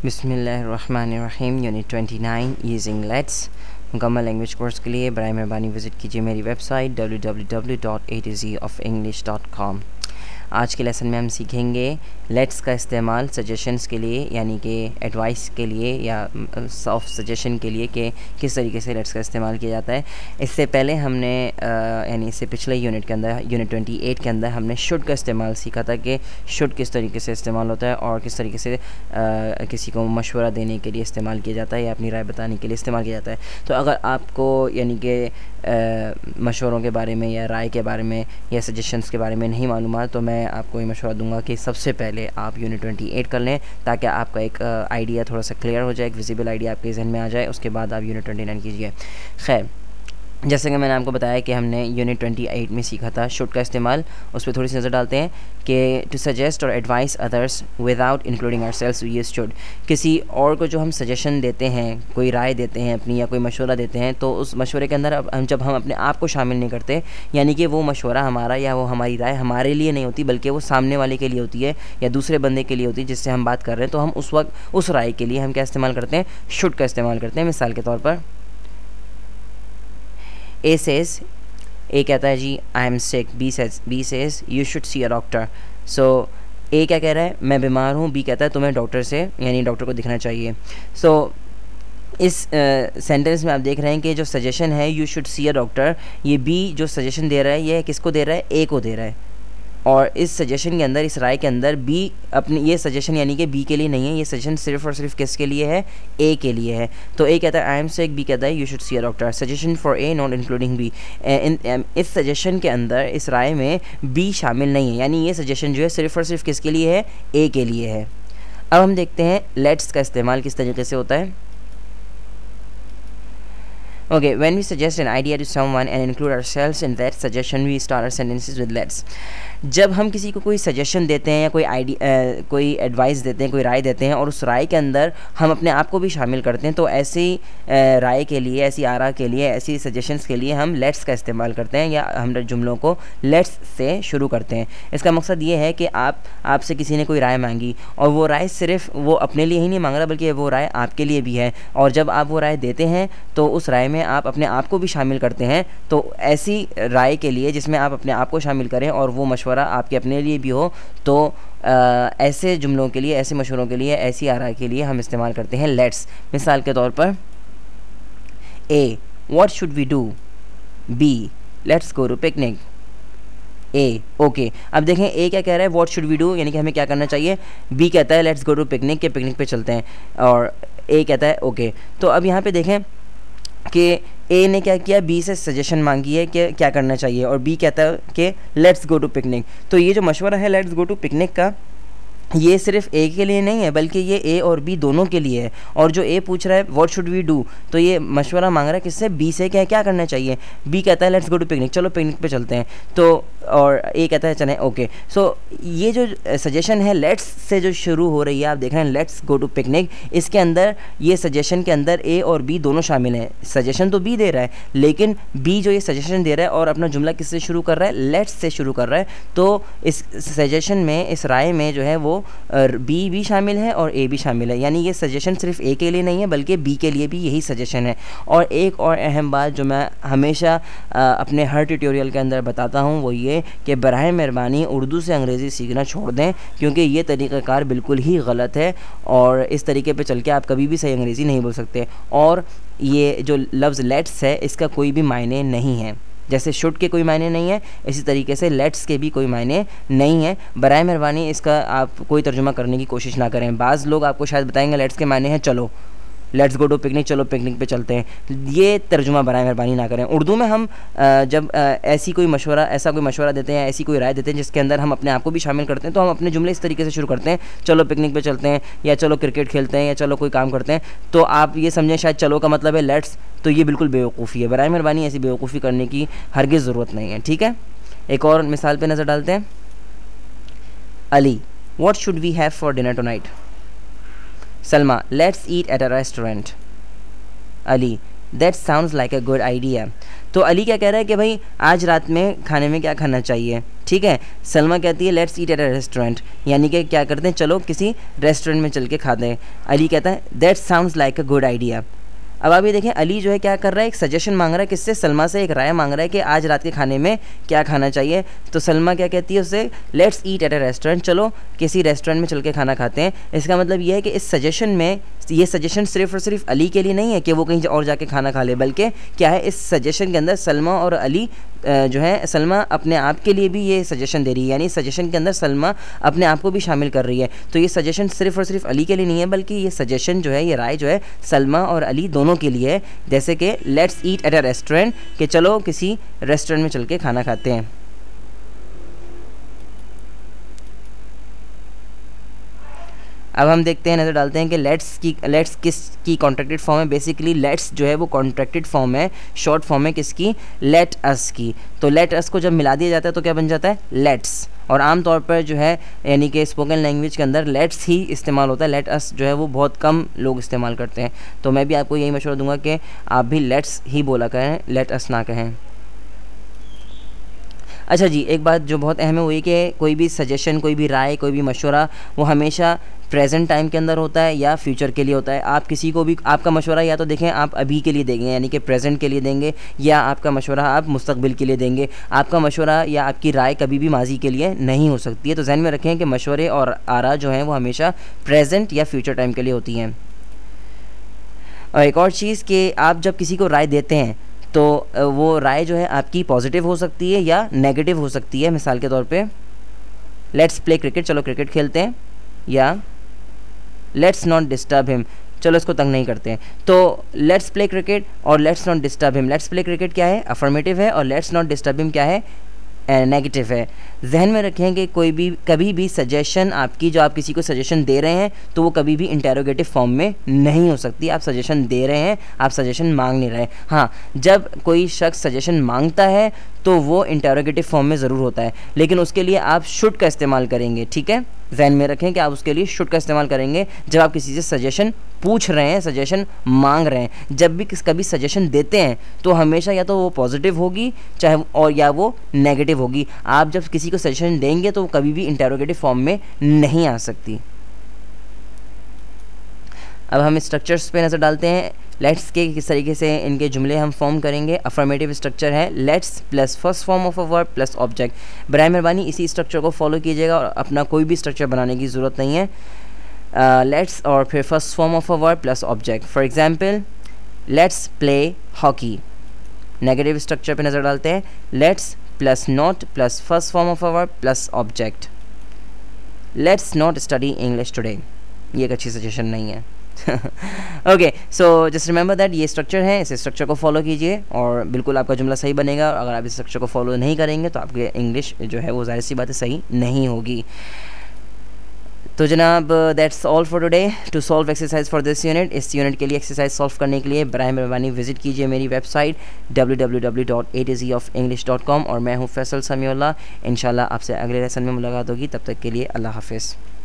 बिस्मिल्लाहिर्रहमानिर्रहीम unit 29 using let's मुकम्मल language course के लिए बराए मेहरबानी विज़िट कीजिए मेरी वेबसाइट www.atozofenglish.com। आज के लेसन में हम सीखेंगे लेट्स का इस्तेमाल सजेशंस के लिए, यानी कि एडवाइस के लिए या सॉफ्ट सजेशन के लिए कि किस तरीके से लेट्स का इस्तेमाल किया जाता है। इससे पहले हमने यानी इससे पिछले यूनिट के अंदर यूनिट 28 के अंदर हमने शुड का इस्तेमाल सीखा था कि शुड किस तरीके से इस्तेमाल होता है और किस तरीके से किसी को मशवरा देने के लिए इस्तेमाल किया जाता है या अपनी राय बताने के लिए इस्तेमाल किया जाता है। तो अगर आपको यानी कि मशवरों के बारे में या राय के बारे में या सजेशंस के बारे में नहीं मालूम है तो मैं आपको ये मशवरा दूंगा कि सबसे पहले आप यूनिट 28 कर लें ताकि आपका एक आइडिया थोड़ा सा क्लियर हो जाए, एक विजिबल आइडिया आपके जहन में आ जाए। उसके बाद आप यूनिट 29 कीजिए। खैर, जैसे कि मैंने आपको बताया कि हमने यूनिट 28 में सीखा था शुड का इस्तेमाल। उस पर थोड़ी सी नज़र डालते हैं कि टू सजेस्ट और advice others without including ourselves we use should. किसी और को जो हम सजेशन देते हैं, कोई राय देते हैं अपनी या कोई मशवरा देते हैं, तो उस मशवरे के अंदर जब हम अपने आप को शामिल नहीं करते, यानी कि वो मशवरा हमारा या वो हमारी राय हमारे लिए नहीं होती बल्कि वो सामने वाले के लिए होती है या दूसरे बंदे के लिए होती है जिससे हम बात कर रहे हैं, तो हम उस वक्त उस राय के लिए हम क्या इस्तेमाल करते हैं? शुड का इस्तेमाल करते हैं। मिसाल के तौर पर A says, A कहता है जी I am sick. B says you should see a doctor। So A क्या कह रहा है? मैं बीमार हूँ। B कहता है तुम्हें डॉक्टर से यानी डॉक्टर को दिखना चाहिए। So इस सेंटेंस में आप देख रहे हैं कि जो सजेशन है you should see a doctor, ये B जो सजेशन दे रहा है ये किसको दे रहा है? A को दे रहा है। और इस सजेशन के अंदर, इस राय के अंदर B अपनी, ये सजेशन यानी कि B के लिए नहीं है, ये सजेशन सिर्फ और सिर्फ किसके लिए है? A के लिए है। तो A कहता है आई एम सिक, B कहता है you should see a doctor. Suggestion for A not including B। इस सजेशन के अंदर, इस राय में B शामिल नहीं है, यानी ये सजेशन जो है सिर्फ और सिर्फ किसके लिए है? A के लिए है। अब हम देखते हैं लेट्स का इस्तेमाल किस तरीके से होता है। Okay, when we suggest an idea to someone and include ourselves in that suggestion, we start our sentences with let's। जब हम किसी को कोई सजेशन देते हैं या कोई एडवाइस देते हैं, कोई राय देते हैं और उस राय के अंदर हम अपने आप को भी शामिल करते हैं, तो ऐसी राय के लिए, ऐसी आरा के लिए, ऐसी सजेशंस के लिए हम लेट्स का इस्तेमाल करते हैं या हम जुमलों को लेट्स से शुरू करते हैं। इसका मकसद ये है कि आपसे किसी ने कोई राय मांगी और वो राय सिर्फ वो अपने लिए ही नहीं मांग रहा बल्कि वो राय आपके लिए भी है, और जब आप वो राय देते हैं तो उस राय में आप अपने आप को भी शामिल करते हैं। तो ऐसी राय के लिए जिसमें आप अपने आप को शामिल करें और वो मशवरा आपके अपने लिए भी हो, तो ऐसे जुमलों के लिए, ऐसे मशवरों के लिए, ऐसी आरा के लिए हम इस्तेमाल करते हैं लेट्स। मिसाल के तौर पर A, what should we do? B, let's go to picnic। A, okay. अब देखें A क्या कह रहा है? व्हाट शुड वी डू, यानी कि हमें क्या करना चाहिए। B कहता है लेट्स गो टू पिकनिक, के पिकनिक पे चलते हैं, और A कहता है ओके। तो अब यहाँ पे देखें कि A ने क्या किया? B से सजेशन मांगी है कि क्या करना चाहिए, और B कहता है कि लेट्स गो टू पिकनिक। तो ये जो मशवरा है लेट्स गो टू पिकनिक का, ये सिर्फ A के लिए नहीं है बल्कि ये A और B दोनों के लिए है। और जो A पूछ रहा है व्हाट शुड वी डू, तो ये मशवरा मांग रहा है किससे? B से, क्या करना चाहिए। B कहता है लेट्स गो टू पिकनिक, चलो पिकनिक पे चलते हैं। तो और A कहता है चलें, ओके। सो ये जो सजेशन है लेट्स से जो शुरू हो रही है, आप देख रहे हैं लेट्स गो टू पिकनिक, इसके अंदर, ये सजेशन के अंदर A और B दोनों शामिल हैं। सजेशन तो B दे रहा है, लेकिन B जो ये सजेशन दे रहा है और अपना जुमला किससे शुरू कर रहा है? लेट्स से शुरू कर रहा है। तो इस सजेशन में, इस राय में जो है वो B भी शामिल है और A भी शामिल है, यानी ये सजेशन सिर्फ A के लिए नहीं है बल्कि B के लिए भी यही सजेशन है। और एक और अहम बात जो मैं हमेशा अपने हर ट्यूटोरियल के अंदर बताता हूँ वो ये कि बराए मेहरबानी उर्दू से अंग्रेज़ी सीखना छोड़ दें, क्योंकि ये तरीक़ाकार बिल्कुल ही गलत है और इस तरीके पे चल के आप कभी भी सही अंग्रेज़ी नहीं बोल सकते। और ये जो लफ्ज़ लेट्स है इसका कोई भी मायने नहीं है, जैसे शुड के कोई मायने नहीं है, इसी तरीके से लेट्स के भी कोई मायने नहीं है। बराए मेहरबानी इसका आप कोई तर्जुमा करने की कोशिश ना करें। बाज़ लोग आपको शायद बताएंगे लेट्स के मायने हैं चलो, लेट्स गो टू पिकनिक, चलो पिकनिक पे चलते हैं। ये तर्जुमा बराए मेहरबानी ना करें। उर्दू में हम जब ऐसा कोई मशवरा देते हैं, ऐसी कोई राय देते हैं जिसके अंदर हम अपने आप को भी शामिल करते हैं, तो हम अपने जुमले इस तरीके से शुरू करते हैं, चलो पिकनिक पे चलते हैं, या चलो क्रिकेट खेलते हैं, या चलो कोई काम करते हैं। तो आप ये समझें शायद चलो का मतलब है लेट्स, तो ये बिल्कुल बेवकूफ़ी है। बराए मेहरबानी ऐसी बेवकूफ़ी करने की हरगिज़ ज़रूरत नहीं है, ठीक है। एक और मिसाल पर नज़र डालते हैं। Ali, what should we have for dinner tonight. Salma, let's eat at a restaurant. Ali, that sounds like a good idea. तो अली क्या कह रहा है कि भाई आज रात में खाने में क्या खाना चाहिए, ठीक है। सलमा कहती है let's eat at a restaurant, यानी कि क्या करते हैं, चलो किसी रेस्टोरेंट में चल के खाते हैं। अली कहता है that sounds like a good idea. अब आप ये देखें, अली जो है क्या कर रहा है, एक सजेशन मांग रहा है किससे, सलमा से, एक राय मांग रहा है कि आज रात के खाने में क्या खाना चाहिए। तो सलमा क्या कहती है उससे, let's eat at a restaurant, चलो किसी रेस्टोरेंट में चल के खाना खाते हैं। इसका मतलब ये है कि इस सजेशन में, ये सजेशन सिर्फ और सिर्फ अली के लिए नहीं है कि वो कहीं और जाके खाना खा ले, बल्कि क्या है, इस सजेशन के अंदर सलमा और अली जो है, सलमा अपने आप के लिए भी ये सजेशन दे रही है, यानी सजेशन के अंदर सलमा अपने आप को भी शामिल कर रही है। तो ये सजेशन सिर्फ और सिर्फ अली के लिए नहीं है, बल्कि ये सजेशन जो है, ये राय जो है, सलमा और अली दोनों के लिए है। जैसे कि let's eat at a restaurant, कि चलो किसी रेस्टोरेंट में चल के खाना खाते हैं। अब हम देखते हैं, नज़र डालते हैं कि लेट्स किस की कॉन्ट्रैक्टेड फॉर्म है। बेसिकली लेट्स जो है वो कॉन्ट्रैक्टेड फॉर्म है, शॉर्ट फॉर्म है किसकी, लेट अस की। तो लेट अस को जब मिला दिया जाता है तो क्या बन जाता है, लेट्स। और आम तौर पर जो है, यानी कि स्पोकन लैंग्वेज के अंदर लेट्स ही इस्तेमाल होता है, लेट अस जो है वो बहुत कम लोग इस्तेमाल करते हैं। तो मैं भी आपको यही मशवरा दूंगा कि आप भी लेट्स ही बोला करें, लेट अस ना कहें। अच्छा जी, एक बात जो बहुत अहम है वो ये कि कोई भी सजेशन, कोई भी राय, कोई भी मशवरा वो हमेशा प्रेजेंट टाइम के अंदर होता है या फ्यूचर के लिए होता है। आप किसी को भी आपका मशवरा या तो देखें आप अभी के लिए देंगे, यानी कि प्रेजेंट के लिए देंगे, या आपका मशवरा आप मुस्तकबिल के लिए देंगे। आपका मशवरा या आपकी राय कभी भी माजी के लिए नहीं हो सकती है। तो ज़हन में रखें कि मशवरे और आरा जो हैं वो हमेशा प्रेजेंट या फ्यूचर टाइम के लिए होती हैं। और एक और चीज़ कि आप जब किसी को राय देते हैं तो वो राय जो है आपकी पॉजिटिव हो सकती है या नेगेटिव हो सकती है। मिसाल के तौर पे लेट्स प्ले क्रिकेट, चलो क्रिकेट खेलते हैं, या लेट्स नॉट डिस्टर्ब हिम, चलो इसको तंग नहीं करते हैं। तो लेट्स प्ले क्रिकेट और let's not disturb him, let's play cricket क्या है, अफर्मेटिव है, और लेट्स नॉट डिस्टर्ब हिम क्या है, नेगेटिव है। जहन में रखें कि कभी भी सजेशन आपकी, जो आप किसी को सजेशन दे रहे हैं, तो वो कभी भी इंटेरोगेटिव फॉर्म में नहीं हो सकती। आप सजेशन दे रहे हैं, आप सजेशन मांग नहीं रहे। हाँ, जब कोई शख्स सजेशन मांगता है तो वो इंटेरोगेटिव फॉर्म में ज़रूर होता है, लेकिन उसके लिए आप शुड का इस्तेमाल करेंगे, ठीक है। जहन में रखें कि आप उसके लिए शुड का इस्तेमाल करेंगे जब आप किसी से सजेशन पूछ रहे हैं, सजेशन मांग रहे हैं। जब भी कभी सजेशन देते हैं तो हमेशा या तो वो पॉजिटिव होगी चाहे, और या वो नेगेटिव होगी। आप जब किसी को सजेशन देंगे तो वो कभी भी इंटेरोगेटिव फॉर्म में नहीं आ सकती। अब हम स्ट्रक्चर्स पे नज़र डालते हैं। लेट्स के किस तरीके से इनके जुमले हम फॉर्म करेंगे। अफर्मेटिव स्ट्रक्चर है let's plus first form of a verb plus object. बराए मेहरबानी इसी स्ट्रक्चर को फॉलो कीजिएगा और अपना कोई भी स्ट्रक्चर बनाने की ज़रूरत नहीं है। लेट्स और फिर first form of a verb plus object. For example let's play hockey. Negative structure पे नज़र डालते हैं। Let's plus not plus first form of a verb plus object. Let's not study English today. ये एक अच्छी suggestion नहीं है। Okay, so just remember that ये स्ट्रक्चर है, इस स्ट्रक्चर को फॉलो कीजिए और बिल्कुल आपका जुमला सही बनेगा। और अगर आप इस स्ट्रक्चर को फॉलो नहीं करेंगे तो आपकी इंग्लिश जो है वो ज़ाहिर सी बात है सही नहीं होगी। तो जनाब that's all for today. To solve exercise for this unit, इस यूनिट के लिए एक्सरसाइज सॉल्व करने के लिए बराए मेहरबानी विजिट कीजिए मेरी वेबसाइट www.atzenglish.com। और मैं हूँ फैसल समीउल्लाह। इंशाल्लाह आपसे अगले लेसन में मुलाकात होगी, तब तक के लिए अल्लाह हाफिज़।